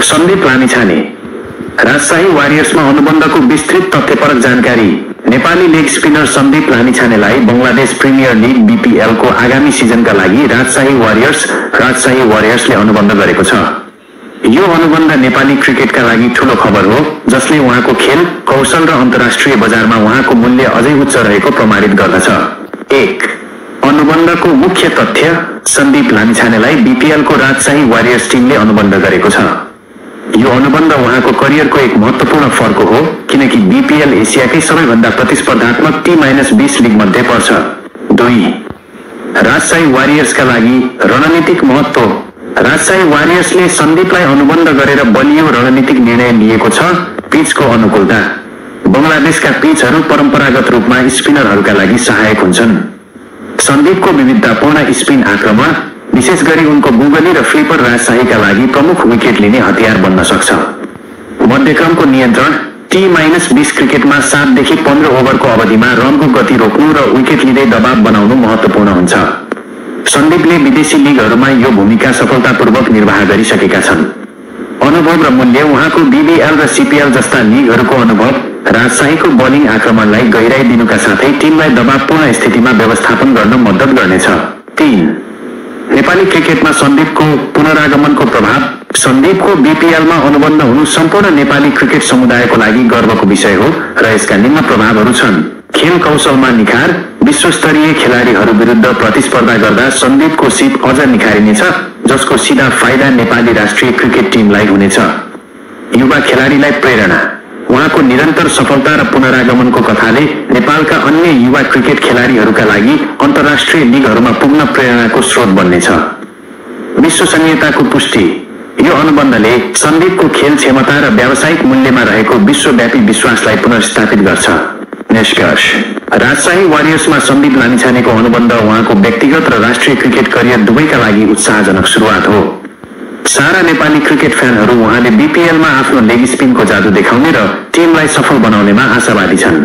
सन्दीप लामिछाने राजशाही वारियर्समा अनुबन्धको विस्तृत तथ्यपरक जानकारी। नेपाली लेग स्पिनर सन्दीप लामिछानेलाई बंगलादेश प्रिमियर लिग बीपीएल को आगामी सिजनका लागि राजशाही वारियर्सले अनुबन्ध गरेको छ। यो अनुबन्ध नेपाली क्रिकेटका लागि ठूलो खबर हो, जसले उहाँको खेल कौशल र अन्तर्राष्ट्रिय बजारमा उहाँको मूल्य अझै उच्च रहेको प्रमाणित गर्दछ। 1. अनुबन्धको मुख्य तथ्य, सन्दीप लामिछानेलाई बीपीएल को राजशाही वारियर्स टिमले अनुबन्ध गरेको छ। यो अनुबन्ध उहाँको करियरको एक महत्त्वपूर्ण फर्को हो, किनकि बीपीएल एसियाकै सबैभन्दा प्रतिस्पर्धात्मक T-20 लिग मध्ये पर्छ। 2. राजशाही वारियर्सका लागि रणनीतिक महत्त्व। राजशाही वारियर्सले सन्दीपलाई अनुबन्ध गरेर बलियो रणनीतिक निर्णय लिएको छ। पिचको अनुकूलता। बंगलादेशका पिचहरू परम्परागत रूपमा स्पिनरहरूका लागि सहायक हुन्छन्। सन्दीपको विविधतापूर्ण स्पिन आक्रमण, विशेष गरी उनको गुगली र फ्लिपर राजशाहीका लागि प्रमुख विकेट लिने हतियार बन्न सक्छ। मध्यक्रमको नियन्त्रण। T-20 क्रिकेटमा 7 देखि 15 ओभरको अवधिमा रनको गति रोक्नु र विकेट लिँदै दबाव बनाउनु महत्त्वपूर्ण हुन्छ। सन्दीपले विदेशी लिगहरूमा यो भूमिका सफलतापूर्वक निर्वाह गरिसकेका छन्। अनुभव र मूल्य। उहाँको बीबीएल र सीपीएल जस्ता लिगहरूको अनुभव राजशाहीको बलिङ आक्रमणलाई गहिराई दिनुका साथै टिमलाई दबावपूर्ण स्थितिमा व्यवस्थापन गर्न मद्दत गर्नेछ। 3. नेपाली क्रिकेटमा सन्दीपको पुनरागमनको प्रभाव। सन्दीपको बीपीएलमा अनुबन्ध हुनु सम्पूर्ण नेपाली क्रिकेट समुदायको लागि गर्वको विषय हो र यसका निम्न प्रभावहरू छन्। खेल कौशलमा निखार। विश्वस्तरीय खेलाडीहरू विरुद्ध प्रतिस्पर्धा गर्दा सन्दीपको सिप अझ निखारिनेछ, जसको सीधा फाइदा नेपाली राष्ट्रिय क्रिकेट टिमलाई हुनेछ। युवा खेलाडीलाई प्रेरणा। उहाँको निरन्तर सफलता र पुनरागमनको कथाले नेपालका अन्य युवा क्रिकेट खेलाडीहरूका लागि अन्तर्राष्ट्रिय लिगहरूमा पुग्न प्रेरणाको स्रोत बन्नेछ। विश्वसनीयताको पुष्टि। यो अनुबन्धले सन्दीपको खेल क्षमता र व्यावसायिक मूल्यमा रहेको विश्वव्यापी विश्वासलाई पुनर्स्थापित गर्छ। निष्कर्ष। राजशाही वारियर्समा सन्दीप लामिछानेको अनुबन्ध उहाँको व्यक्तिगत र राष्ट्रिय क्रिकेट करियर दुवैका लागि उत्साहजनक सुरुवात हो। सारा नेपाली क्रिकेट फ्यानहरू उहाँले बीपीएलमा आफ्नो लेग स्पिनको जादु देखाउने र टिमलाई सफल बनाउनेमा आशावादी छन्।